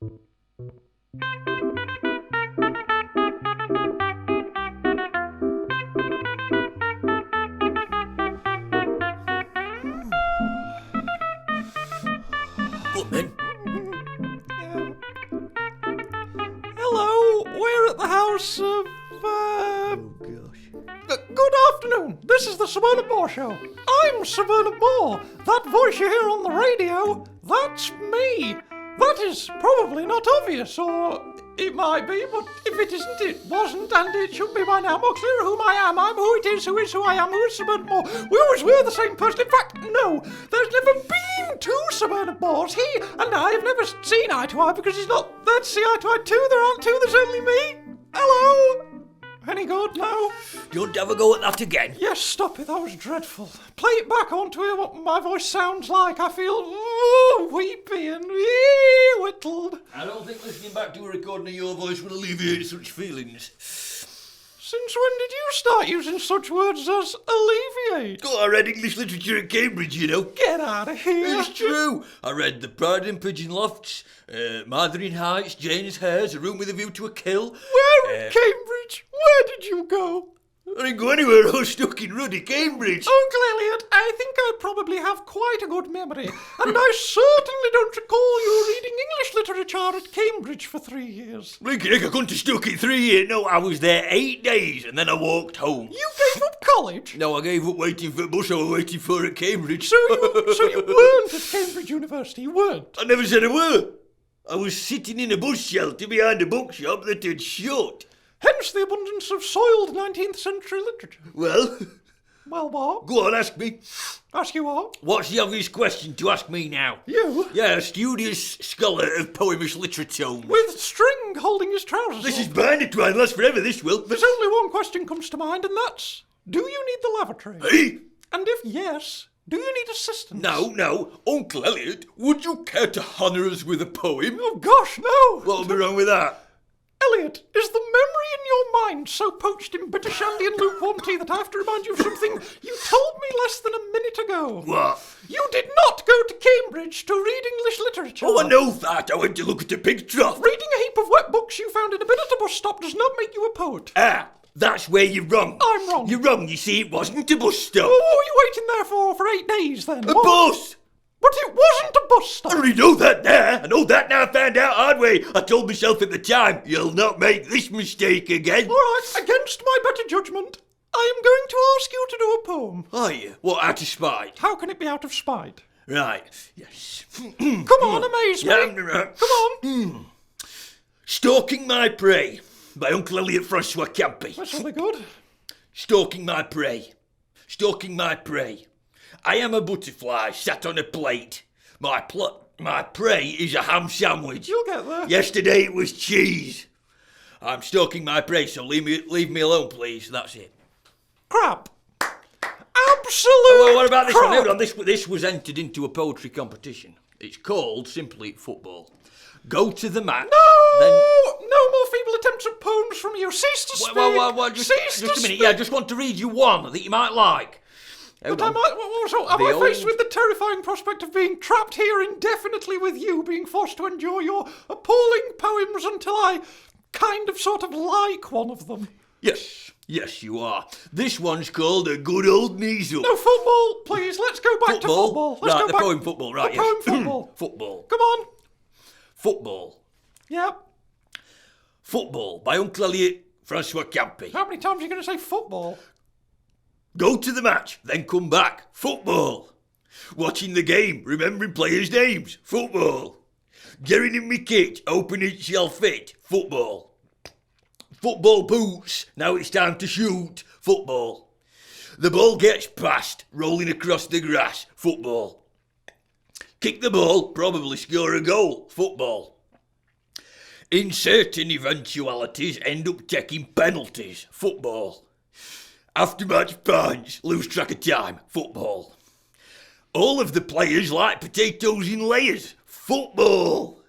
Good then. Hello, we're at the house of, Oh gosh. Good afternoon, this is the Savannah Moore Show. I'm Savannah Moore. That voice you hear on the radio, that's me. That is probably not obvious, or it might be, but if it isn't, it wasn't, and it should be by now more clear whom I am. I'm who it is who I am, who is Savannah Moore. We always were the same person. In fact, no, there's never been two Savannah Moores. He and I have never seen eye to eye because he's not there to see eye to eye too. There aren't two, there's only me. Hello? Any good? No? Don't have a go at that again. Yes, stop it, that was dreadful. Play it back, I want to hear what my voice sounds like. I feel weepy and whittled. I don't think listening back to a recording of your voice will alleviate such feelings. Since when did you start using such words as alleviate? Oh, I read English literature at Cambridge, you know. Get out of here. It's true. I read The Pride and Pigeon Lofts, Marthering Heights, Jane's Hares, A Room with a View to a Kill. Where in Cambridge? Where did you go? I didn't go anywhere. I was stuck in ruddy Cambridge. Uncle Elliot, I think I probably have quite a good memory, and I certainly don't recall you reading English literature at Cambridge for 3 years. Blinking heck, I couldn't have stuck it 3 years. No, I was there 8 days, and then I walked home. You gave up college? No, I gave up waiting for the bus I was waiting for at Cambridge. So you weren't at Cambridge University, you weren't? I never said a word. I was sitting in a bus shelter behind a bookshop that had shut. Hence the abundance of soiled 19th century literature. Well, what? go on, ask me. Ask you what? What's the obvious question to ask me now? You? Yeah, a studious scholar of poemish literature. With string holding his trousers This on. is bound to try and last forever, this will. There's only one question comes to mind, and that's, do you need the lavatory? Hey? And if yes, do you need assistance? No. Uncle Elliot, would you care to honour us with a poem? Oh gosh, no! What'll be wrong with that? Elliot, is the memory in your mind so poached in bitter shandy and lukewarm tea that I have to remind you of something you told me less than a minute ago? What? You did not go to Cambridge to read English literature. Oh, I know that. I went to look at a pig trough. Reading a heap of wet books you found in a bin at a bus stop does not make you a poet. Ah, that's where you're wrong. I'm wrong. You're wrong, you see, it wasn't a bus stop. What were you waiting there for 8 days then? A bus! But it wasn't a bus stop. I already know that now. I know that now. I found out hard way. I told myself at the time, you'll not make this mistake again. All right, against my better judgment, I am going to ask you to do a poem. Are you? What, out of spite? How can it be out of spite? Right, yes. Come on, amaze me. Yeah, right. Come on. Stalking My Prey by Uncle Elliot Francois Campey. That's really good. Stalking my prey. Stalking my prey. I am a butterfly sat on a plate. My prey is a ham sandwich. You'll get there. Yesterday it was cheese. I'm stalking my prey, so leave me alone, please. That's it. Crap. Absolute Well, what about this crap. one? Hold on. This was entered into a poetry competition. It's called simply Football. Go to the match. No! Then... No more feeble attempts at poems from you. Cease to speak. Well, Cease just to a minute. speak. Yeah, I just want to read you one that you might like. But am I faced with the terrifying prospect of being trapped here indefinitely with you, being forced to endure your appalling poems until I sort of like one of them? Yes, you are. This one's called A Good Old Knees Up. No, football, please. Let's go back to football. Let's right, go the back. poem football, right, the yes. poem football. Football. Come on. Football. Yep. Football by Uncle Elliot Francois Campey. How many times are you going to say football? Go to the match, then come back. Football. Watching the game, remembering players' names. Football. Getting in me kit, hoping it shall fit. Football. Football boots, now it's time to shoot. Football. The ball gets passed, rolling across the grass. Football. Kick the ball, probably score a goal. Football. In certain eventualities, end up taking penalties. Football. After-match pints, lose track of time. Football. All of the players like potatoes in layers. Football.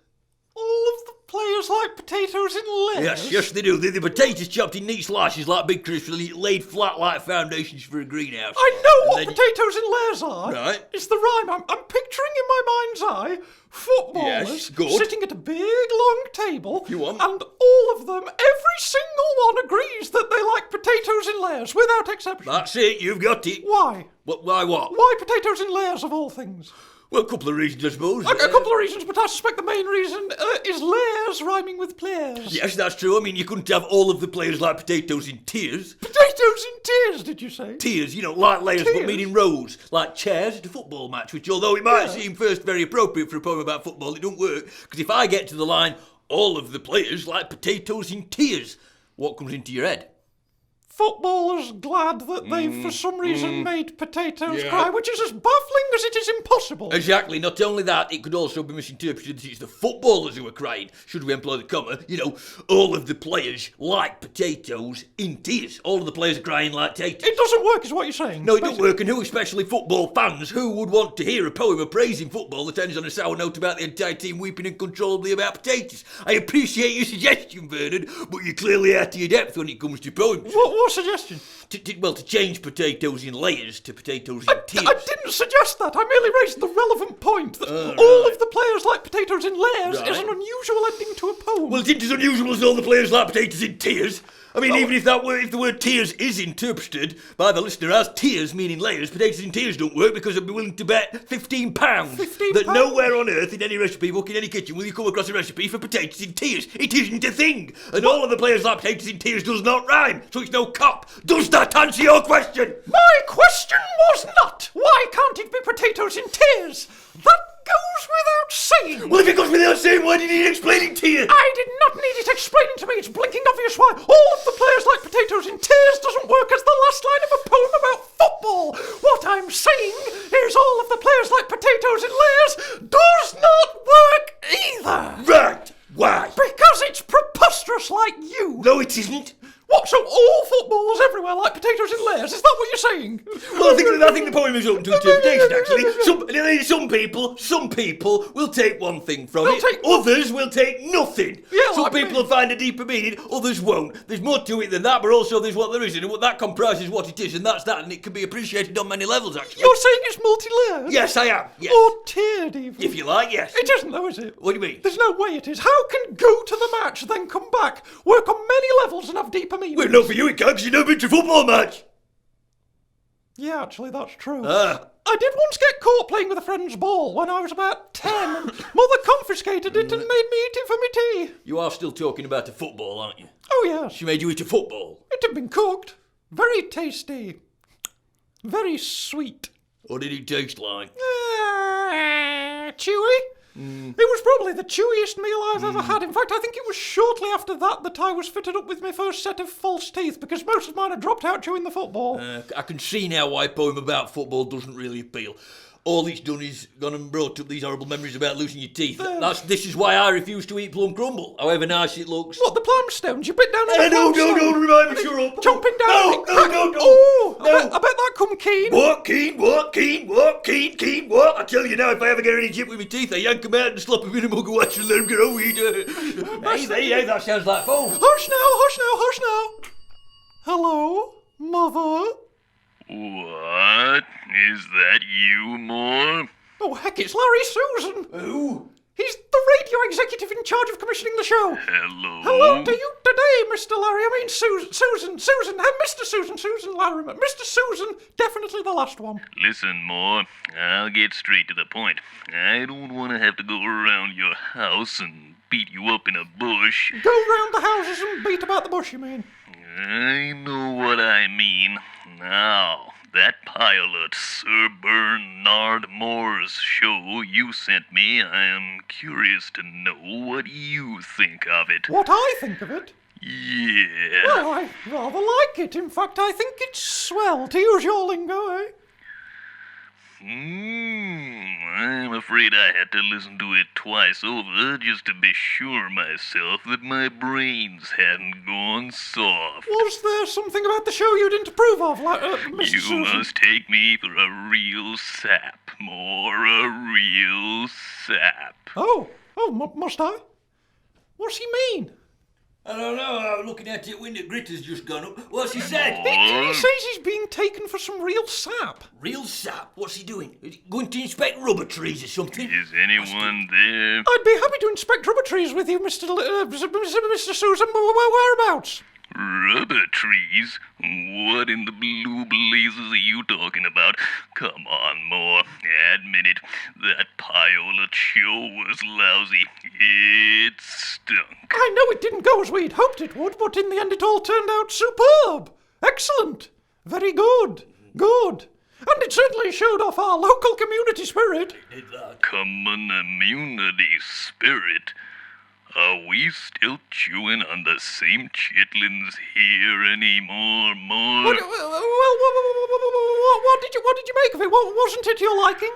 All of the players players like potatoes in layers? Yes, they do. They're the potatoes chopped in neat slices like big crisps, laid flat like foundations for a greenhouse. I know And what then potatoes in layers are. Right. It's the rhyme. I'm picturing in my mind's eye footballers Yes, good. sitting at a big long table, You want? and all of them, every single one agrees that they like potatoes in layers, without exception. That's it, you've got it. Why? Why what? Why potatoes in layers of all things? Well, a couple of reasons, I suppose. A couple of reasons, but I suspect the main reason is layers rhyming with players. Yes, that's true. I mean, you couldn't have all of the players like potatoes in tiers. Potatoes in tears, did you say? Tiers, like layers, but Tiers? meaning rows. Like chairs at a football match, which although it might seem first very appropriate for a poem about football, it don't work. Because if I get to the line, all of the players like potatoes in tiers, what comes into your head? Footballers glad that they've for some reason made potatoes Yeah. cry, which is as baffling as it is impossible. Exactly. Not only that, it could also be misinterpreted that it's the footballers who are crying. Should we employ the comma? All of the players like potatoes in tears. All of the players are crying like taters. It doesn't work, is what you're saying. No, it don't work, and who, especially football fans, who would want to hear a poem of praising football that ends on a sour note about the entire team weeping uncontrollably about potatoes? I appreciate your suggestion, Bernard, but you're clearly out of your depth when it comes to poems. What suggestion? To change potatoes in layers to potatoes in tiers. I didn't suggest that. I merely raised the relevant point that all of the players like potatoes in layers is an unusual ending to a poem. Well, it isn't as unusual as all the players like potatoes in tiers. I mean, even if the word tears is interpreted by the listener as tears meaning layers, potatoes in tears don't work because I'd be willing to bet £15 £15? that nowhere on earth in any recipe book in any kitchen will you come across a recipe for potatoes in tears. It isn't a thing. And all of the players like potatoes in tears does not rhyme, so it's no cop. Does that answer your question? My question was not, why can't it be potatoes in tears? That goes without saying. Well, if it goes without saying, why did he explain it to you? I did not need it explaining to me. It's blinking obvious why all of the players like potatoes in tears doesn't work as the last line of a poem about football. What I'm saying is all of the players like potatoes in layers does not work either. Right. Why? Because it's preposterous like you. No, it isn't. What, so all footballers everywhere like potatoes in layers? Is that what you're saying? Well, I think the poem is open to interpretation, actually. Some people will take one thing from They'll it, take- others will take nothing. Yeah, Some like people me. will find a deeper meaning, others won't. There's more to it than that, but also there's what there isn't, and what that comprises what it is, and that's that, and it can be appreciated on many levels, actually. You're saying it's multi-layered? Yes, I am. Yes. Or tiered even? If you like, yes. It isn't though, is it? What do you mean? There's no way it is. How can go to the match, then come back, work on many levels and have deeper meanings? Well, no, for you it can, because you've never been to a football match. Yeah, actually, that's true. Ah. I did once get caught playing with a friend's ball when I was about 10, and Mother confiscated it and made me eat it for my tea. You are still talking about a football, aren't you? Oh, yes. She made you eat a football. It had been cooked. Very tasty. Very sweet. What did it taste like? Chewy? It was probably the chewiest meal I've ever had. In fact, I think it was shortly after that I was fitted up with my first set of false teeth, because most of mine had dropped out chewing the football. I can see now why a poem about football doesn't really appeal. All it's done is gone and brought up these horrible memories about losing your teeth. This is why I refuse to eat plum crumble, however nice it looks. What, the plum stones? You bit down on the No, plum stone? remind me, shut up. Chomping down No, on it. no. Oh, No. I bet that come keen. What, keen, what? I tell you now, if I ever get any chip with my teeth, I yank them out and slap them in a mug of wash and let them grow either. Hey, that sounds like foam. Hush now. Hello, Mother? What? Is that you, Moore? Oh, heck, it's Larry Susan. Who? He's the radio executive in charge of commissioning the show. Hello? Hello to you today, Mr. Larry. I mean, Susan, Mr. Susan Larry. Mr. Susan, definitely the last one. Listen, Moore, I'll get straight to the point. I don't want to have to go around your house and beat you up in a bush. Go round the houses and beat about the bush, you mean? I know what I mean. Now, that pilot, Sir Bernard Moore's show you sent me, I am curious to know what you think of it. What I think of it? Yeah. Well, I rather like it. In fact, I think it's swell, to use your lingo, eh? I'm afraid I had to listen to it twice over just to be sure myself that my brains hadn't gone soft. Was there something about the show you didn't approve of, like, Mr. You Susan? must take me for a real sap, More, a real sap. Oh, must I? What's he mean? I don't know, I'm looking at it when the gritter's just gone up. What's he said? He says he's being taken for some real sap. Real sap? What's he doing? Is he going to inspect rubber trees or something? Is anyone there? I'd be happy to inspect rubber trees with you, Mr. Susan. Whereabouts? Rubber trees? What in the blue blazes are you talking about? Come on, Moore. Admit it. That pilot show was lousy. It stunk. I know it didn't go as we'd hoped it would, but in the end it all turned out superb. Excellent. Very good. Good. And it certainly showed off our local community spirit. Community spirit? Are we still chewing on the same chitlins here anymore, Moore? What did you make of it? Wasn't it your liking?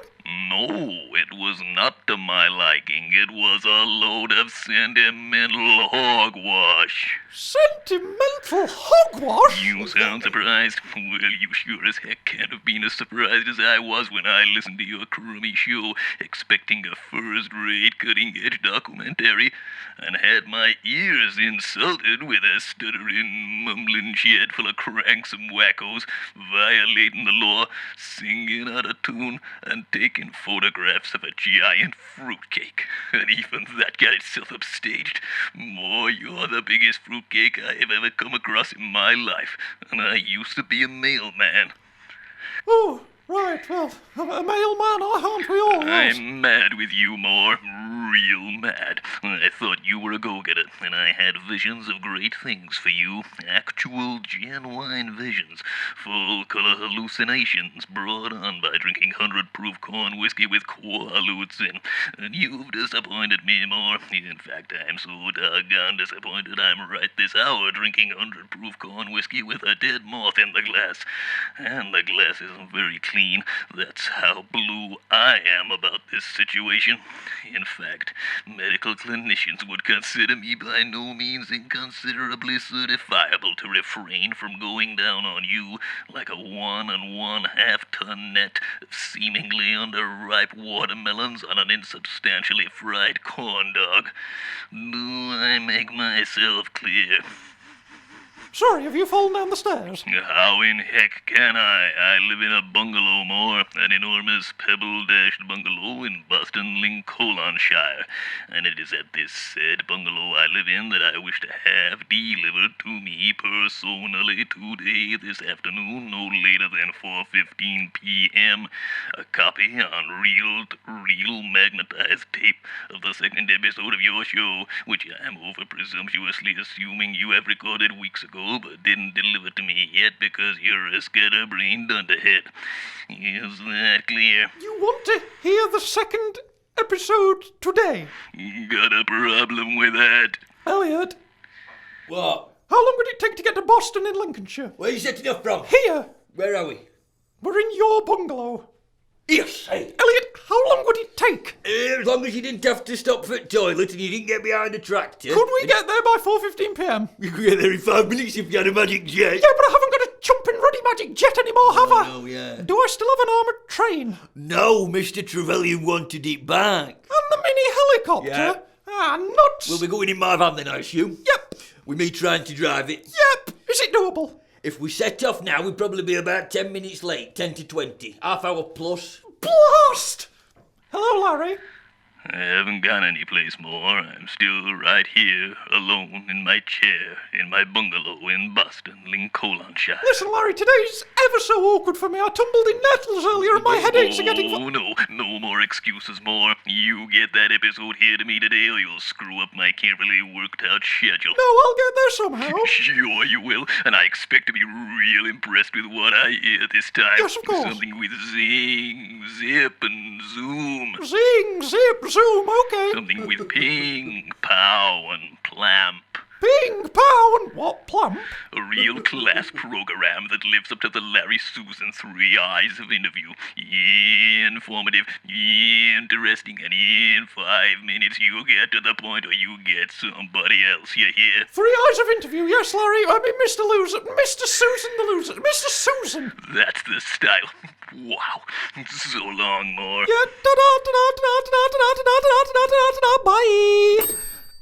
No, it was not to my liking. It was a load of sentimental hogwash. Sentimental hogwash? You sound surprised? Well, you sure as heck can't have been as surprised as I was when I listened to your crummy show, expecting a first-rate, cutting-edge documentary, and had my ears insulted with a stuttering, mumbling shed full of cranks and wackos, violating the law, singing out of tune, and taking photographs of a giant fruitcake. And even that got itself upstaged. More, you're the biggest fruitcake I've ever come across in my life, and I used to be a mailman. Oh, right, well, a mailman, aren't we all? Yes. I'm mad with you, Moore. Real mad. I thought you were a go-getter, and I had visions of great things for you. Actual, genuine visions. Full-color hallucinations brought on by drinking 100-proof corn whiskey with quaaludes in. And you've disappointed me, Moore. In fact, I'm so doggone disappointed I'm right this hour drinking 100-proof corn whiskey with a dead moth in the glass. And the glass isn't very clean. That's how blue I am about this situation. In fact, medical clinicians would consider me by no means inconsiderably certifiable to refrain from going down on you like a 1 1/2 ton net of seemingly underripe watermelons on an insubstantially fried corn dog. Do I make myself clear? Sorry, have you fallen down the stairs? How in heck can I? I live in a bungalow, Moore, an enormous pebble-dashed bungalow in Boston, Lincolnshire, and it is at this said bungalow I live in that I wish to have delivered to me personally today, this afternoon, no later than 4:15 p.m., a copy on real magnetized tape of the second episode of your show, which I am over-presumptuously assuming you have recorded weeks ago, but didn't deliver to me yet because you're a scatterbrained dunderhead. Is that clear? You want to hear the second episode today? Got a problem with that? Elliot, What? how long would it take to get to Boston in Lincolnshire? Where are you setting up from? Here! Where are we? We're in your bungalow. Yes, hey. Elliot, how long would it take? As long as you didn't have to stop for the toilet and you didn't get behind a tractor. Could we get there by 4:15 p.m? You could get there in 5 minutes if you had a magic jet. Yeah, but I haven't got a jumping ruddy magic jet anymore, have I? Oh, yeah. Do I still have an armoured train? No, Mr. Trevelyan wanted it back. And the mini helicopter? Yeah. Ah, nuts! We'll be going in my van then, I assume. Yep, With me trying to drive it. yep. Is it doable? If we set off now, we'd probably be about 10 minutes late, 10 to 20. Half hour plus. Blast! Hello, Larry. I haven't gone any place more. I'm still right here, alone in my chair, in my bungalow in Boston, Lincolnshire. Listen, Larry, today's ever so awkward for me. I tumbled in nettles earlier and my headaches are getting... Oh, no more excuses, Moore. You get that episode here to me today or you'll screw up my carefully worked out schedule. No, I'll get there somehow. Sure you will, and I expect to be real impressed with what I hear this time. Yes, of course. Something with zing, zip, and zoom. Zing, zip, zoom, okay. Something with ping, pow, and plamp. Ping, pow, and what, plump? A real class program that lives up to the Larry Susan 3 Eyes of interview. Informative, interesting, and in 5 minutes you get to the point or you get somebody else, you hear? 3 Eyes of interview, yes, Larry. I mean, Mr. Loser. Mr. Susan the Loser. Mr. Susan. That's the style. Wow. So long, Moore. Yeah, ta-da, ta-da, ta-da, ta-da, ta-da, ta-da, ta-da, ta-da, ta-da, bye.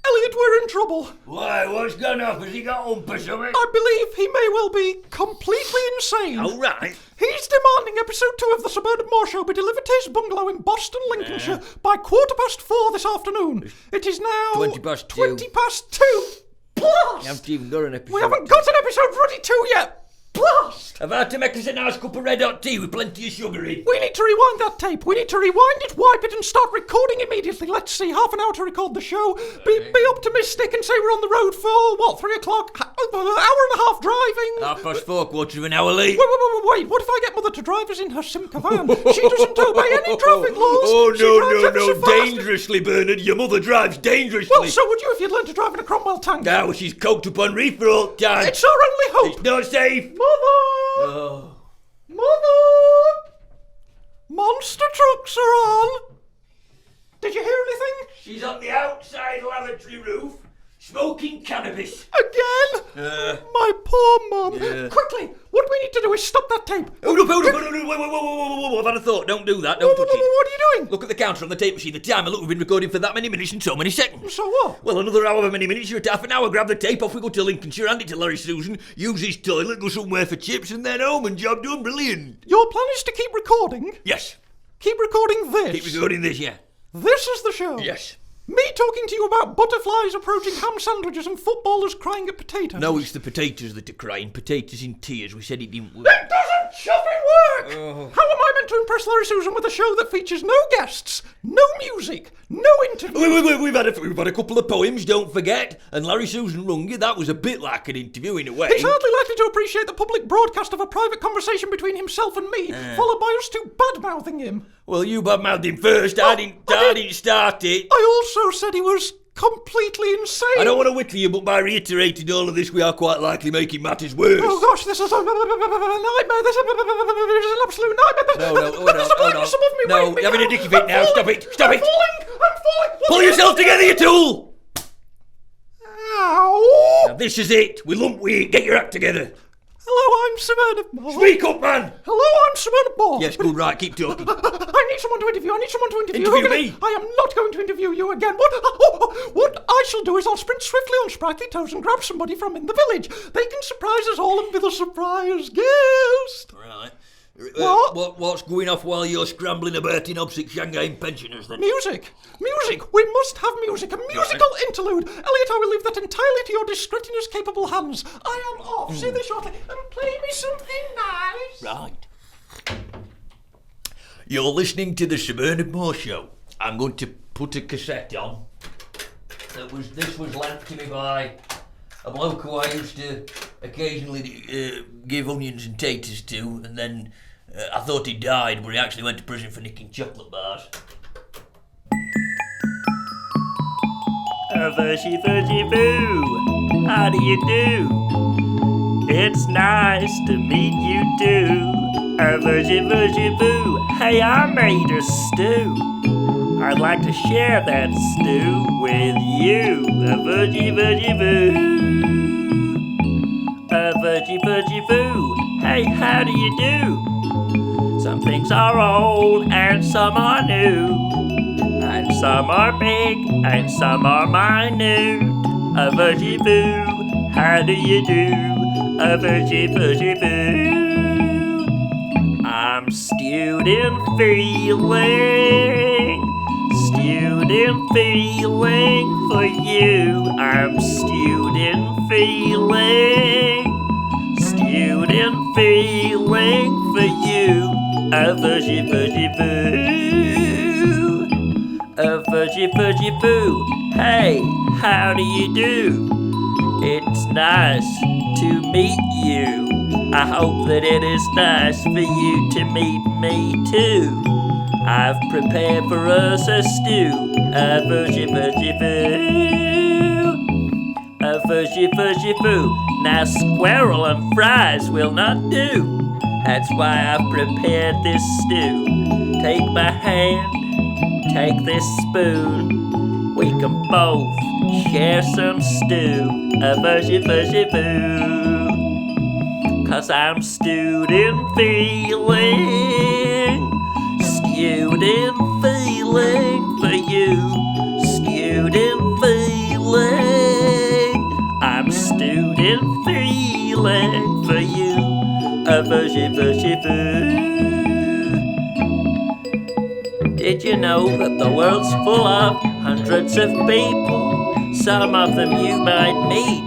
Elliot, afraid we're in trouble. Why, what's gone off? Has he got ump or something? I believe he may well be completely insane. All right. He's demanding episode 2 of the Suburban Moore Show be delivered to his bungalow in Boston, Lincolnshire by 4:15 this afternoon. It is now 20 past 2. 20 past 2. Blast! You haven't even got an episode. We haven't got an episode ready to yet. Blast! I've had to make us a nice cup of red hot tea with plenty of sugar in. We need to rewind that tape. We need to rewind it, wipe it, and start recording immediately. Let's see, half an hour to record the show. Be optimistic and say we're on the road for, 3 o'clock? An hour and a half driving. 4:30, quarter of an hour late. Wait. What if I get Mother to drive us in her Simca van? She doesn't obey any traffic laws. Oh, She drives ever no. so fast. Dangerously, Bernard. Your mother drives dangerously. Well, so would you if you'd learned to drive in a Cromwell tank. Now she's coked up on reefer all the time. It's our only hope. It's not safe. Mother! Oh. Mother! Monster trucks are on. Did you hear anything? She's on the outside lavatory roof, smoking cannabis. Again? My poor mum. Yeah. Quickly, what we need to do is stop that tape. Hold up. Whoa. I've had a thought. Don't do that. Don't touch it. What are you doing? Look at the counter on the tape machine. The timer. Look, we've been recording for that many minutes and so many seconds. So what? Well, another however many minutes. You're at half an hour. Grab the tape. Off we go to Lincolnshire. Hand it to Larry Susan. Use his toilet. Go somewhere for chips and then home. And job done. Brilliant. Your plan is to keep recording? Yes. Keep recording this? Keep recording this, yeah. This is the show? Yes. Me talking to you about butterflies approaching ham sandwiches and footballers crying at potatoes? No, it's the potatoes that are crying. Potatoes in tears. We said it didn't work. It doesn't chuffing work! How am I meant to impress Larry Susan with a show that features no guests, no music, no interview? Wait. We've had a couple of poems, don't forget. And Larry Susan rung you. That was a bit like an interview in a way. He's hardly likely to appreciate the public broadcast of a private conversation between himself and me, followed by us two bad-mouthing him. Well, you bad-mouthed him first. I didn't start it. I also said he was completely insane. I don't want to whittle you, but by reiterating all of this, we are quite likely making matters worse. Oh gosh, this is a nightmare. This is an absolute nightmare. There's a blackness above me. No, you're having a dicky fit now. Stop it. I'm falling. Pull yourself together, you tool. Ow. Now, this is it. We lump we eat. Get your act together. Hello, I'm Sentimental. Speak up, man. Hello, I'm Sentimental. Yes, good, right. Keep talking. I need someone to interview. Interview me? I am not going to interview you again. What I shall do is I'll sprint swiftly on sprightly toes and grab somebody from in the village. They can surprise us all and be the surprise guest. Right. What? What's going off while you're scrambling about in opposite Shanghai pensioners then? Music. We must have music. A musical interlude. Elliot, I will leave that entirely to your discreet and capable hands. I am off. See this shortly. And play me something nice. Right. You're listening to the Bernard Moore Show. I'm going to put a cassette on. This was lent to me by a bloke who I used to occasionally give onions and taters to, and then I thought he died, but he actually went to prison for nicking chocolate bars. Virgie boo, how do you do? It's nice to meet you too. Virgie boo, hey, I made a stew. I'd like to share that stew with you. Virgie boo. Virgie boo, hey, how do you do? Some things are old and some are new, and some are big and some are minute. Virgie boo, how do you do? Virgie boo. I'm stewed in feeling for you. I'm stewed in feeling for you. Virgie boo, hey, how do you do? It's nice to meet you. I hope that it is nice for you to meet me too. I've prepared for us a stew. Virgie boo. Now squirrel and fries will not do. That's why I've prepared this stew. Take my hand, take this spoon. We can both share some stew. Virgie boo. 'Cause I'm stewed in feeling for you. Stewed in feeling feeling for you. Did you know that the world's full of hundreds of people? Some of them you might meet.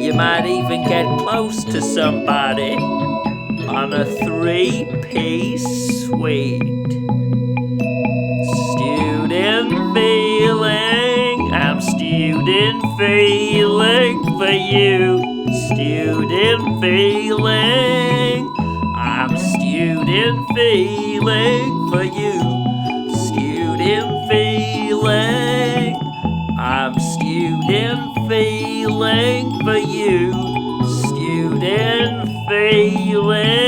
You might even get close to somebody on a 3-piece suite. Student feeling, I'm student feeling for you. Student feeling, I'm student feeling for you. Student feeling, I'm student feeling for you. Student feeling.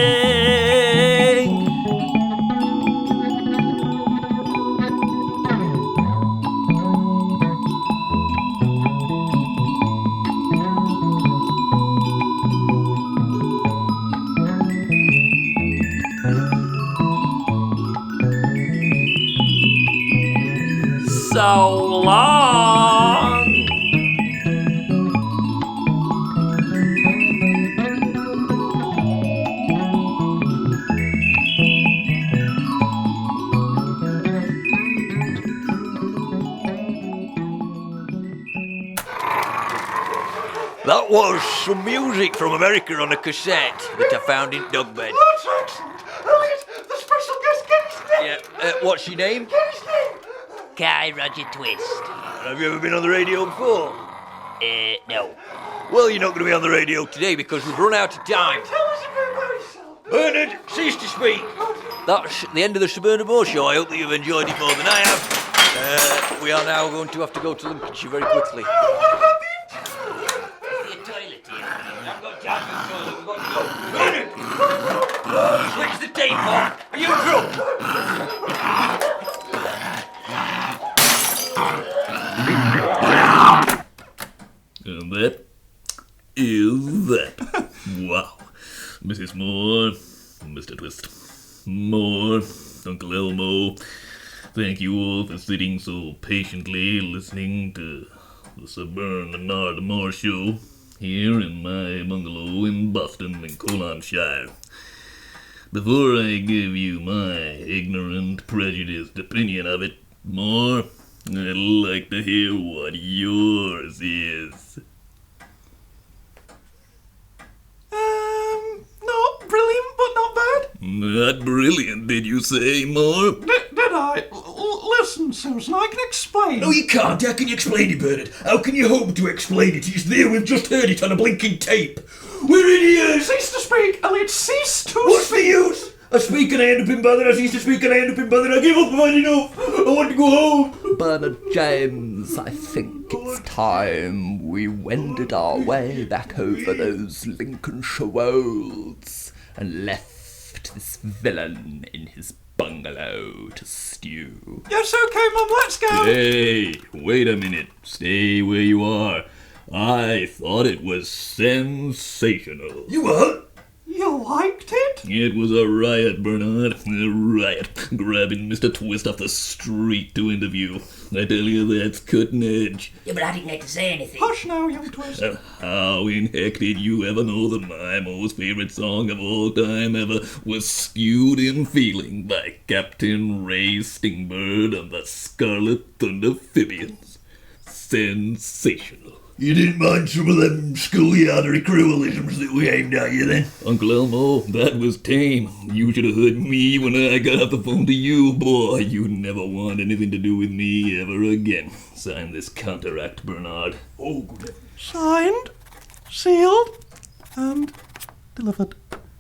So long. That was some music from America on a cassette that I found in Dogbed. That's excellent. Elliot, the special guest, get his name. Yeah, what's your name? Get his name. Kai Roger Twist. Have you ever been on the radio before? No. Well, you're not going to be on the radio today because we've run out of time. Tell us a bit about yourself. Bernard, cease to speak. That's the end of the Sentimental show. I hope that you've enjoyed it more than I have. We are now going to have to go to Lincolnshire very quickly. Oh, what about the The toilet here. I've got time for the toilet. We've got to go. Bernard! Switch the tape on. Are you drunk? And that is that. Wow. Mrs. Moore, Mr. Twist, Moore, Uncle Elmo, thank you all for sitting so patiently listening to the Sir Bernard and Moore show here in my bungalow in Boston in Colonshire. Before I give you my ignorant, prejudiced opinion of it, Moore, I'd like to hear what yours is. Not brilliant, but not bad. Not brilliant, did you say, Moore? Did I? Listen, Susan, I can explain. No, you can't. How can you explain it, Bernard? How can you hope to explain it? It's there. We've just heard it on a blinking tape. We're idiots. Cease to speak, Elliot. Cease to What's the use? I speak and I end up in bother. I cease to speak and I end up in bother. I give up. I've had enough. I want to go home. Bernard James, I think it's time we wended our way back over those Lincolnshire wolds and left this villain in his bungalow to stew. Yes, okay, Mum, let's go. Hey, wait a minute. Stay where you are. I thought it was sensational. You what? You liked it? It was a riot, Bernard. A riot. Grabbing Mr. Twist off the street to interview. I tell you, that's cutting edge. Yeah, but I didn't get to say anything. Hush now, young Twist. How in heck did you ever know that my most favorite song of all time ever was Stewed in Feeling by Captain Ray Stingbird and the Scarlet Thunderphibians? Sensational. You didn't mind some of them schoolyardery cruelisms that we aimed at you then? Uncle Elmo, that was tame. You should have heard me when I got off the phone to you, boy. You never want anything to do with me ever again. Sign this counteract, Bernard. Oh, good. Signed, sealed, and delivered.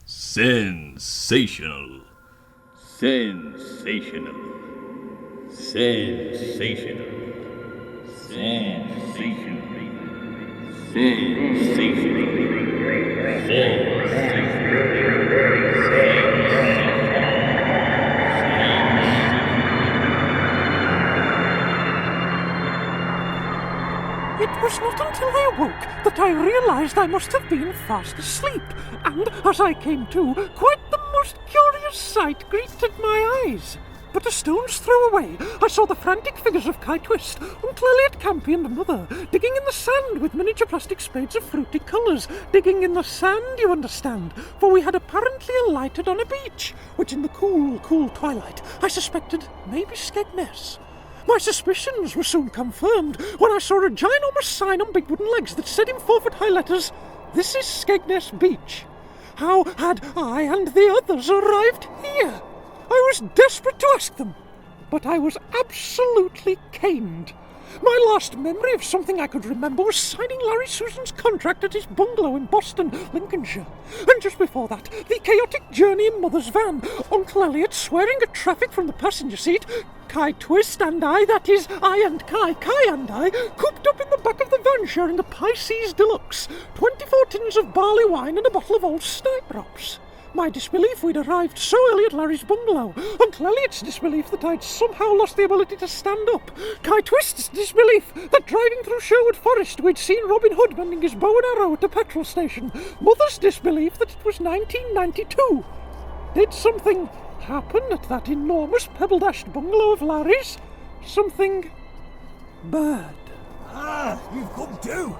Sensational. Sensational. Sensational. Sensational. It was not until I awoke that I realized I must have been fast asleep, and as I came to, quite the most curious sight greeted my eyes. but a stone's throw away, I saw the frantic figures of Kai Twist, Uncle Elliot, Campey and Mother, digging in the sand with miniature plastic spades of fruity colours. Digging in the sand, you understand, for we had apparently alighted on a beach, which in the cool, cool twilight I suspected may be Skegness. My suspicions were soon confirmed when I saw a ginormous sign on big wooden legs that said in 4-foot-high letters, "This is Skegness Beach." How had I and the others arrived here? I was desperate to ask them, but I was absolutely caned. My last memory of something I could remember was signing Larry Susan's contract at his bungalow in Boston, Lincolnshire. And just before that, the chaotic journey in Mother's van, Uncle Elliot swearing at traffic from the passenger seat, Kai Twist and I, that is, I and Kai and I, cooped up in the back of the van sharing a Pisces Deluxe, 24 tins of barley wine and a bottle of old snipe drops. My disbelief we'd arrived so early at Larry's bungalow, Uncle Elliot's disbelief that I'd somehow lost the ability to stand up, Kai Twist's disbelief that driving through Sherwood Forest we'd seen Robin Hood bending his bow and arrow at a petrol station, Mother's disbelief that it was 1992. Did something happen at that enormous pebble-dashed bungalow of Larry's? Something bad. Ah, you've come too.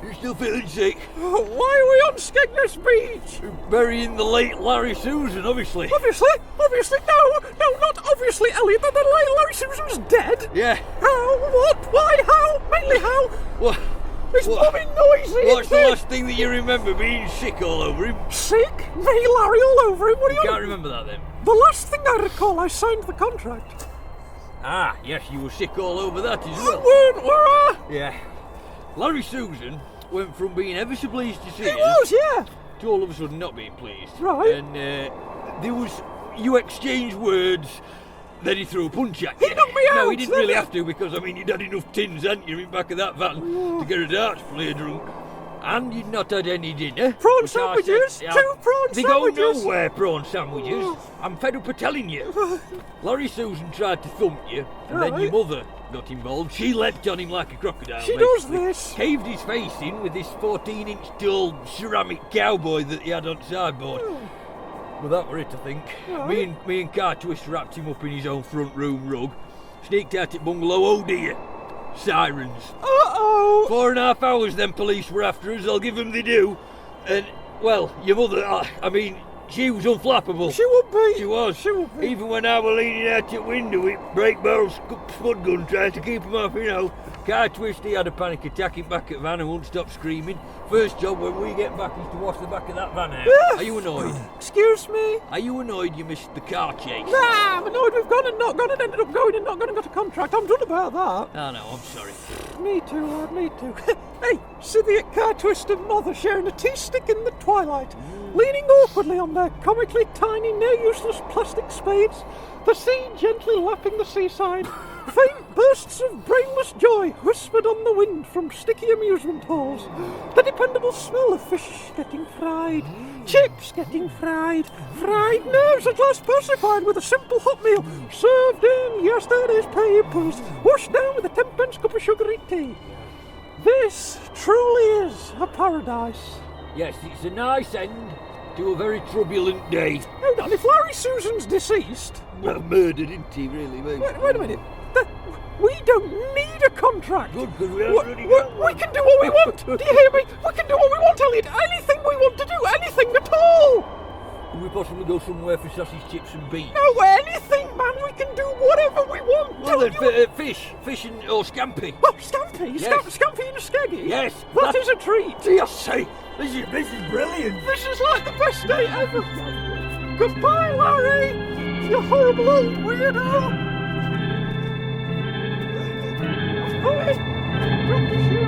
You're still feeling sick? Why are we on Skegness Beach? Burying the late Larry Susan, obviously. Obviously, no, not obviously, Elliot, that the late Larry Susan's dead. Yeah. How, what, why, how, mainly how? What? It's blooming noisy. What's the last thing that you remember being sick all over him? Sick? Me, Larry, all over him? What are you Can't remember that then. The last thing I recall, I signed the contract. Ah, yes, you were sick all over that as well. Were I? Yeah. Larry Susan went from being ever so pleased to see He us was, yeah. to all of a sudden not being pleased. Right. And you exchanged words, then he threw a punch at you. He knocked me No, out, he didn't really have to, because, I mean, you'd had enough tins, hadn't you, in back of that van to get a darts player drunk. And you'd not had any dinner. Prawn which I said, sandwiches, yeah, 2 prawn they sandwiches. go nowhere, prawn sandwiches. I'm fed up of telling you. Larry Susan tried to thump you, and then your mother got involved. She leapt on him like a crocodile. She does basically. this. Caved his face in with this 14-inch tall ceramic cowboy that he had on sideboard. Well, that were it, I think. Right. Me and Kai Twist wrapped him up in his own front room rug. Sneaked out at bungalow. Oh dear. Sirens. Uh-oh. 4.5 hours them police were after us, I'll give them they do. And, well, your mother, I mean, she was unflappable. She would be. She was. She would be. Even when I was leaning out the window with brake barrel spud gun trying to keep him off, you know. Kai Twist, he had a panic attack in back at van and won't stop screaming. First job when we get back is to wash the back of that van out. Are you annoyed? Excuse me? Are you annoyed you missed the car chase? Nah, I'm annoyed we've gone and not gone and ended up going and not gone and got a contract. I'm done about that. Oh no, I'm sorry. Me too, lad, me too. Hey, see the Car Twist and Mother sharing a tea stick in the twilight, leaning awkwardly on their comically tiny, near-useless plastic spades, the sea gently lapping the seaside. Faint bursts of brainless joy whispered on the wind from sticky amusement halls. The dependable smell of fish getting fried, chips getting fried, fried nerves at last pacified with a simple hot meal, served in yesterday's papers, washed down with a 10-pence cup of sugary tea. This truly is a paradise. Yes, it's a nice end to a very turbulent day. Hold on, if Larry Susan's deceased... Well, murdered, isn't he, really, mate? Wait a minute. We don't need a contract. Good, because we haven't really got We one. can do what we want. Do you hear me? We can do what we want, Elliot. Anything we want to do. Anything at all. Can we possibly go somewhere for sausage, chips and beef? No, anything, man. We can do whatever we want. Well, Don't then, you- fish or scampi. Oh, Scampi. Yes. Scampi and a skeggy. Yes. That is a treat. Dear sake, this is brilliant. This is like the best day ever. Goodbye, Larry. You horrible old weirdo. Oh, hey. Drop the shoe.